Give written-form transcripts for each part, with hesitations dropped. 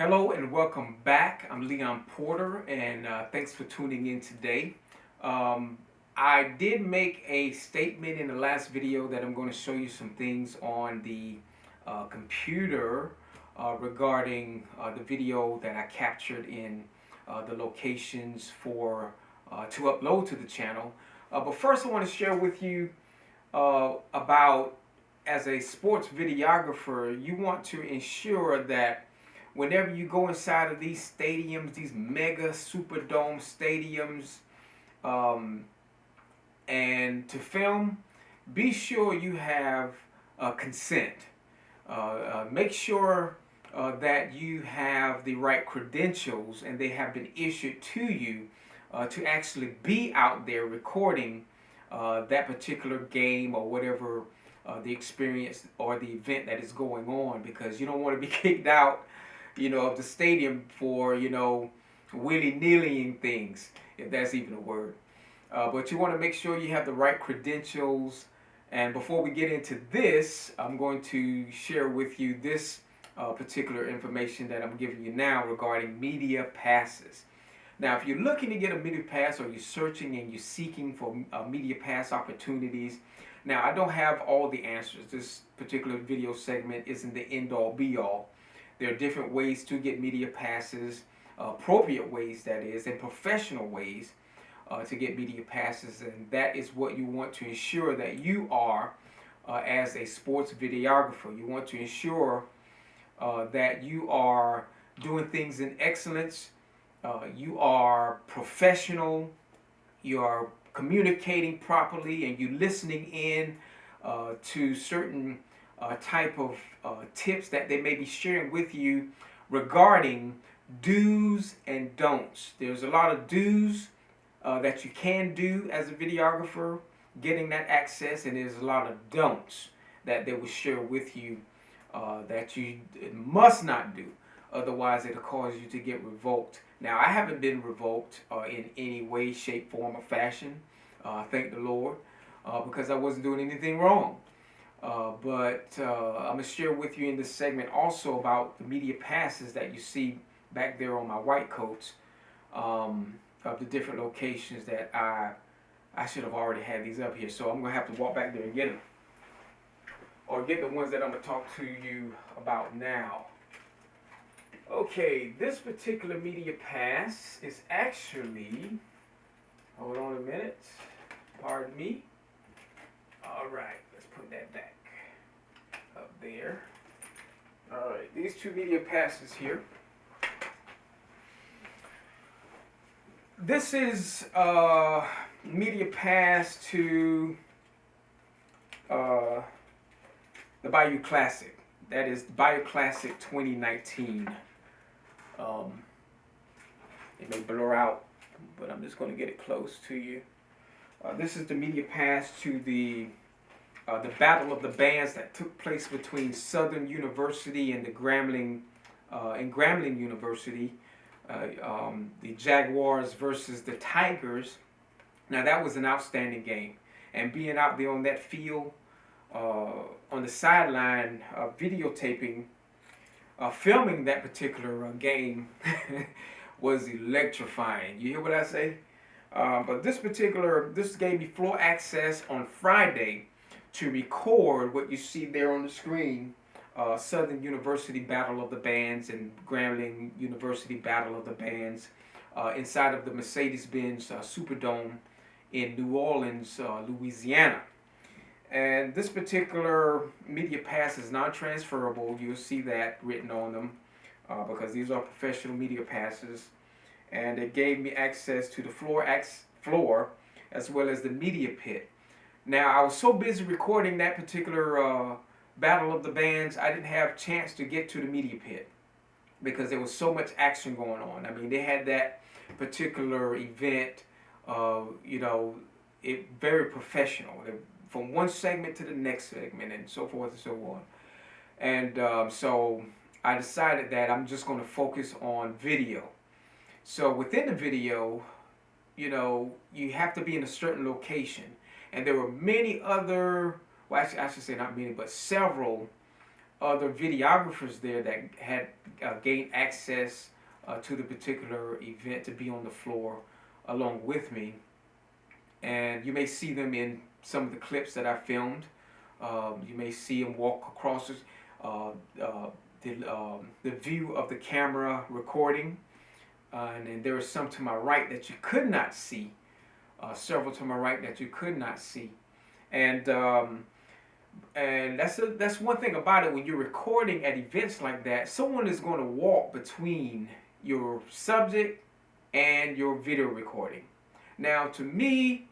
Hello and welcome back. I'm Leon Porter, and thanks for tuning in today. Um, I did make a statement in the last video that I'm going to show you some things on the computer regarding the video that I captured in the locations for to upload to the channel. But first, I want to share with you about as a sports videographer, you want to ensure that whenever you go inside of these stadiums, these mega superdome stadiums, um, and to film, be sure you have consent. Make sure that you have the right credentials and they have been issued to you to actually be out there recording that particular game or whatever the experience or the event that is going on, because you don't want to be kicked out, of the stadium for, willy-nillying things, if that's even a word. But you want to make sure you have the right credentials. And before we get into this, I'm going to share with you this particular information that I'm giving you now regarding media passes. Now, if you're looking to get a media pass or you're searching and you're seeking for media pass opportunities, now I don't have all the answers. This particular video segment isn't the end-all be-all. There are different ways to get media passes, appropriate ways that is, and professional ways to get media passes, and that is what you want to ensure that you are as a sports videographer. You want to ensure that you are doing things in excellence, you are professional, you are communicating properly, and you listening in to certain type of tips that they may be sharing with you regarding do's and don'ts. There's a lot of do's that you can do as a videographer, getting that access, and there's a lot of don'ts that they will share with you that you must not do. Otherwise, it'll cause you to get revoked. Now, I haven't been revoked in any way, shape, form, or fashion. Thank the Lord, because I wasn't doing anything wrong. But I'm going to share with you in this segment also about the media passes that you see back there on my white coats, of the different locations that I should have already had these up here. So I'm going to have to walk back there and get them. Or get the ones that I'm going to talk to you about now. Okay, this particular media pass is actually, hold on a minute, pardon me. All right, let's put that back up there. All right, these two media passes here. This is media pass to the Bayou Classic. That is Bayou Classic 2019. It may blur out, but I'm just going to get it close to you. This is the media pass to the Battle of the Bands that took place between Southern University and the Grambling University. The Jaguars versus the Tigers. Now that was an outstanding game, and being out there on that field, on the sideline, videotaping, filming that particular game was electrifying. You hear what I say? But this gave me floor access on Friday to record what you see there on the screen. Southern University Battle of the Bands and Grambling University Battle of the Bands inside of the Mercedes-Benz Superdome in New Orleans, Louisiana. And this particular media pass is non-transferable. You'll see that written on them because these are professional media passes. And it gave me access to the floor as well as the media pit. Now, I was so busy recording that particular Battle of the Bands, I didn't have a chance to get to the media pit because there was so much action going on. I mean, they had that particular event, it very professional, from one segment to the next segment and so forth and so on. And so I decided that I'm just going to focus on video. So within the video, you have to be in a certain location. And there were many other, well, actually, I should say not many, but several other videographers there that had gained access to the particular event to be on the floor along with me. And you may see them in some of the clips that I filmed. You may see them walk across the view of the camera recording. And then there are some to my right that you could not see. Several to my right that you could not see. And that's one thing about it. When you're recording at events like that, someone is going to walk between your subject and your video recording. Now, to me,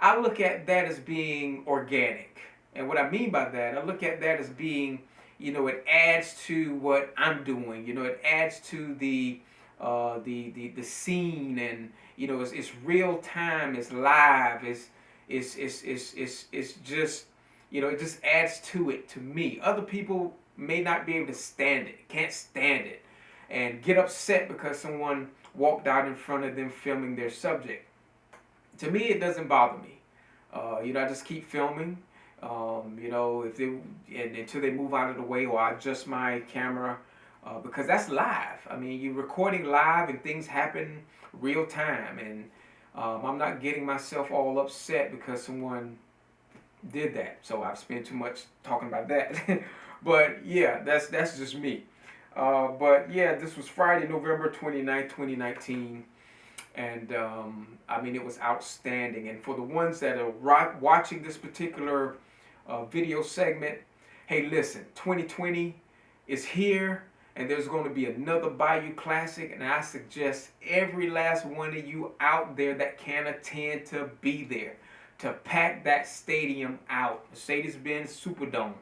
I look at that as being organic. And what I mean by that, I look at that as being, it adds to what I'm doing. It adds to the scene, and it's real time, it's live, it's just, it just adds to it to me. Other people may not be able to stand it, can't stand it, and get upset because someone walked out in front of them filming their subject. To me, it doesn't bother me. I just keep filming. If they and until they move out of the way, or I adjust my camera, because that's live. I mean, you're recording live and things happen real time, and I'm not getting myself all upset because someone did that. So I've spent too much talking about that. But yeah, that's just me. But yeah, this was Friday, November 29th, 2019. And it was outstanding. And for the ones that are watching this particular video segment, hey, listen, 2020 is here, and there's going to be another Bayou Classic, and I suggest every last one of you out there that can attend to be there, to pack that stadium out. Mercedes-Benz Superdome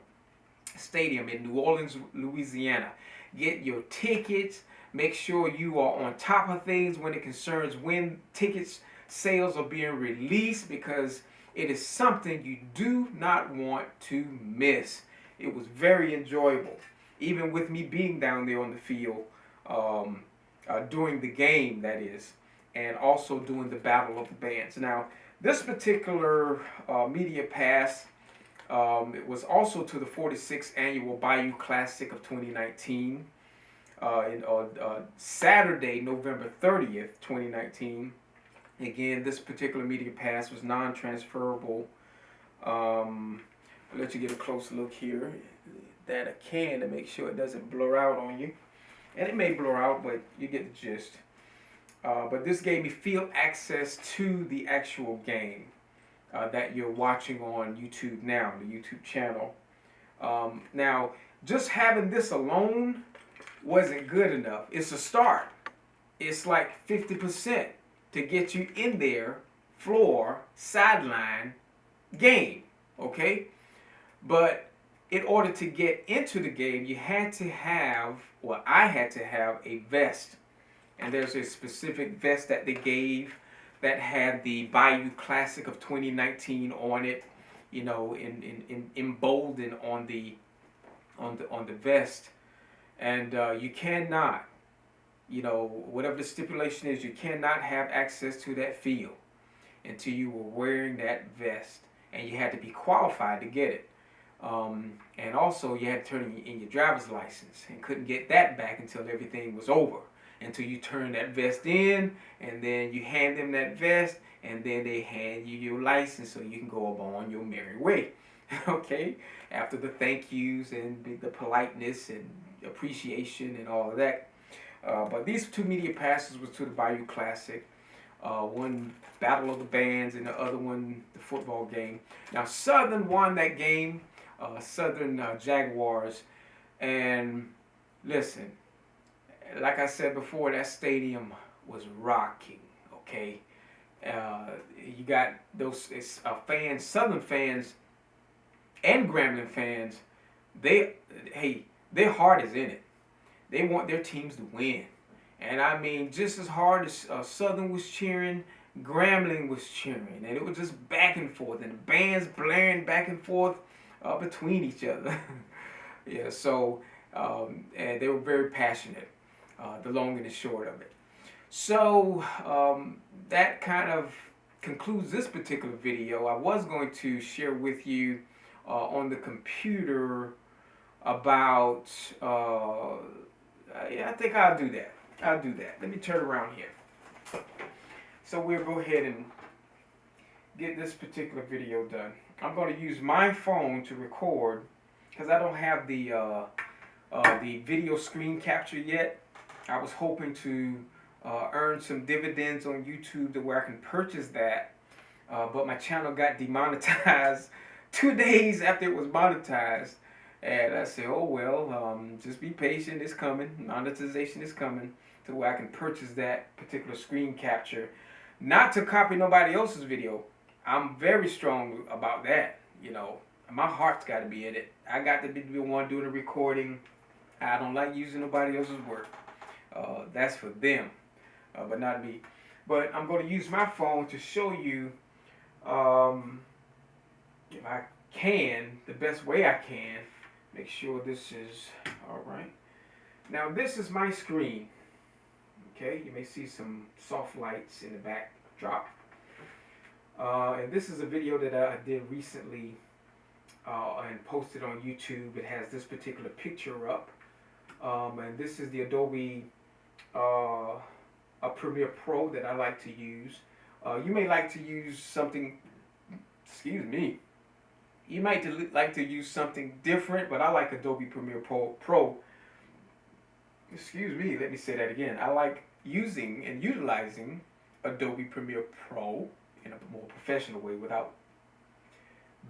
Stadium in New Orleans, Louisiana. Get your tickets. Make sure you are on top of things when it concerns when tickets sales are being released, because it is something you do not want to miss. It was very enjoyable, even with me being down there on the field during the game, that is, and also doing the Battle of the Bands. Now, this particular media pass, it was also to the 46th annual Bayou Classic of 2019. Saturday, November 30th, 2019. Again, this particular media pass was non-transferable. I'll let you get a close look here that I can to make sure it doesn't blur out on you. And it may blur out, but you get the gist. But this gave me field access to the actual game that you're watching on YouTube now, the YouTube channel. Now, just having this alone wasn't good enough. It's a start. It's like 50% to get you in there, floor, sideline, game, okay? But in order to get into the game, you had to have, or I had to have, a vest. And there's a specific vest that they gave that had the Bayou Classic of 2019 on it, in emboldened on the vest. And you cannot, whatever the stipulation is, you cannot have access to that field until you were wearing that vest. And you had to be qualified to get it. And also you had to turn in your driver's license, and couldn't get that back until everything was over. Until you turn that vest in, and then you hand them that vest, and then they hand you your license so you can go on your merry way. Okay? After the thank yous and the politeness and appreciation and all of that. But these two media passes was to the Bayou Classic. One Battle of the Bands, and the other one the football game. Now Southern won that game, Southern Jaguars. And listen, like I said before, that stadium was rocking, okay? You got those fans, Southern fans and Grambling fans, their heart is in it. They want their teams to win. And I mean, just as hard as Southern was cheering, Grambling was cheering. And it was just back and forth, and the bands blaring back and forth between each other. Yeah, so, and they were very passionate, the long and the short of it. So, that kind of concludes this particular video. I was going to share with you on the computer about, yeah, I think I'll do that. I'll do that. Let me turn around here. So we'll go ahead and get this particular video done. I'm going to use my phone to record because I don't have the video screen capture yet. I was hoping to earn some dividends on YouTube to where I can purchase that, but my channel got demonetized 2 days after it was monetized. And I said, oh well, just be patient, it's coming. Monetization is coming to where I can purchase that particular screen capture. Not to copy nobody else's video. I'm very strong about that, you know. My heart's got to be in it. I got to be the one doing the recording. I don't like using nobody else's work. That's for them, but not me. But I'm going to use my phone to show you, if I can, the best way I can, make sure this is all right. Now this is my screen. Okay, you may see some soft lights in the backdrop. And this is a video that I did recently and posted on YouTube. It has this particular picture up. And this is the Adobe Premiere Pro that I like to use. You may like to use something, excuse me, you might like to use something different, but I like Adobe Premiere Pro. Excuse me, let me say that again. I like using and utilizing Adobe Premiere Pro in a more professional way without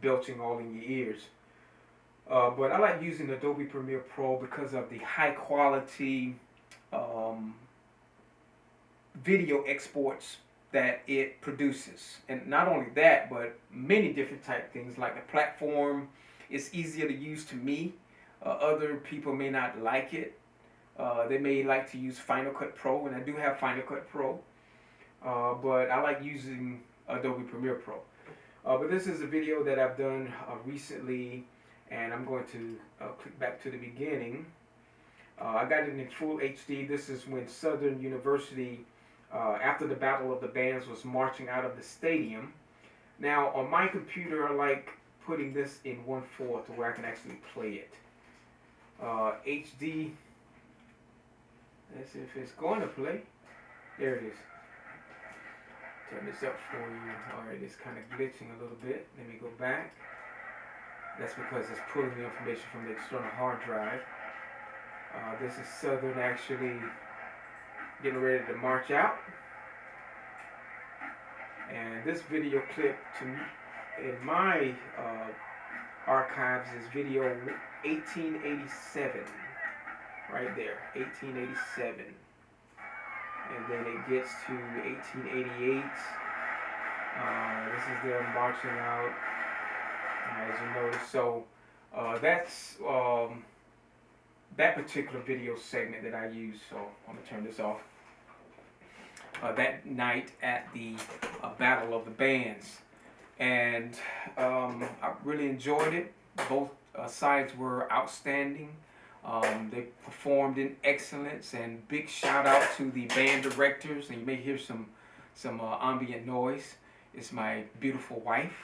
belching all in your ears. But I like using Adobe Premiere Pro because of the high quality video exports that it produces. And not only that, but many different type things like the platform is easier to use to me. Other people may not like it. They may like to use Final Cut Pro, and I do have Final Cut Pro. But I like using Adobe Premiere Pro. But this is a video that I've done recently, and I'm going to click back to the beginning. I got it in full HD. This is when Southern University, after the Battle of the Bands, was marching out of the stadium. Now, on my computer, I like putting this in 1/4 to where I can actually play it. HD. Let's see if it's going to play. There it is. Turn this up for you. Alright, it's kind of glitching a little bit. Let me go back. That's because it's pulling the information from the external hard drive. This is Southern actually getting ready to march out. And this video clip in my archives is video 1887. Right there, 1887. And then it gets to 1888. This is them marching out, as you notice. So that's that particular video segment that I use. So I'm going to turn this off. That night at the Battle of the Bands. And I really enjoyed it. Both sides were outstanding. They performed in excellence, and big shout out to the band directors. And you may hear some ambient noise. It's my beautiful wife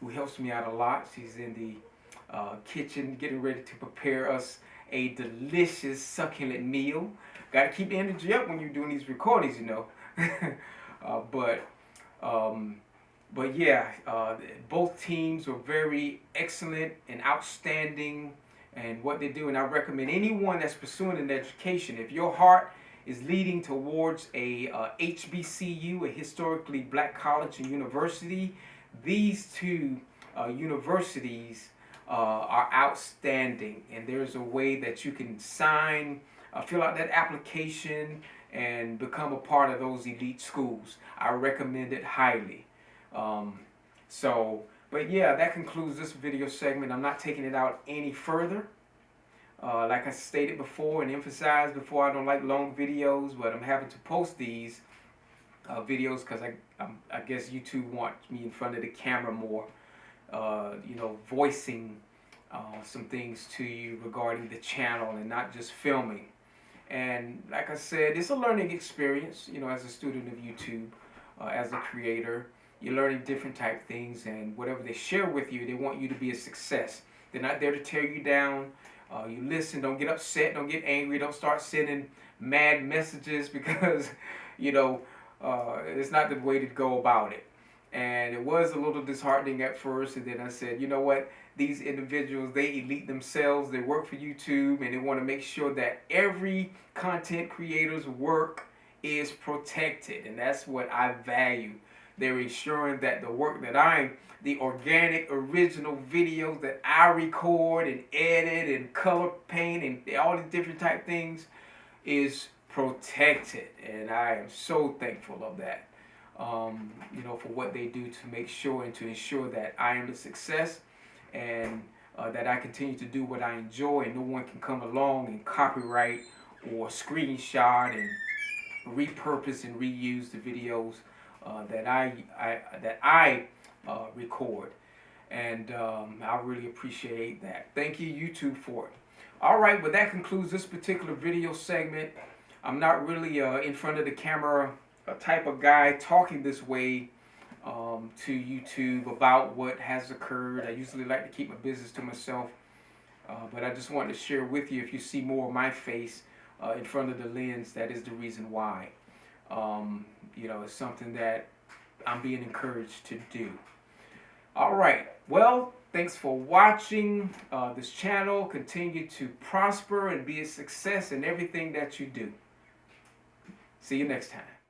who helps me out a lot. She's in the kitchen getting ready to prepare us a delicious, succulent meal. Got to keep the energy up when you're doing these recordings, you know. But yeah, both teams were very excellent and outstanding. And what they do, and I recommend anyone that's pursuing an education, if your heart is leading towards a HBCU, a historically black college and university, these two universities are outstanding. And there's a way that you can sign, fill out that application, and become a part of those elite schools. I recommend it highly. But yeah, that concludes this video segment. I'm not taking it out any further. Like I stated before and emphasized before, I don't like long videos, but I'm having to post these videos because I guess YouTube wants me in front of the camera more, you know, voicing some things to you regarding the channel and not just filming. And like I said, it's a learning experience, you know, as a student of YouTube, as a creator. You're learning different type things, and whatever they share with you, they want you to be a success. They're not there to tear you down. You listen, don't get upset, don't get angry, don't start sending mad messages because, you know, it's not the way to go about it. And it was a little disheartening at first, and then I said, you know what? These individuals, they elite themselves, they work for YouTube, and they want to make sure that every content creator's work is protected, and that's what I value. They're ensuring that the work that the organic, original videos that I record and edit and color paint and all these different type things is protected, and I am so thankful of that. You know, for what they do to make sure and to ensure that I am a success, and that I continue to do what I enjoy, and no one can come along and copyright or screenshot and repurpose and reuse the videos that I record. And I really appreciate that. Thank you, YouTube, for it. All right, well, that concludes this particular video segment. I'm not really in front of the camera type of guy talking this way to YouTube about what has occurred. I usually like to keep my business to myself, but I just wanted to share with you. If you see more of my face in front of the lens, that is the reason why. You know, it's something that I'm being encouraged to do. All right, well, thanks for watching this channel. Continue to prosper and be a success in everything that you do. See you next time.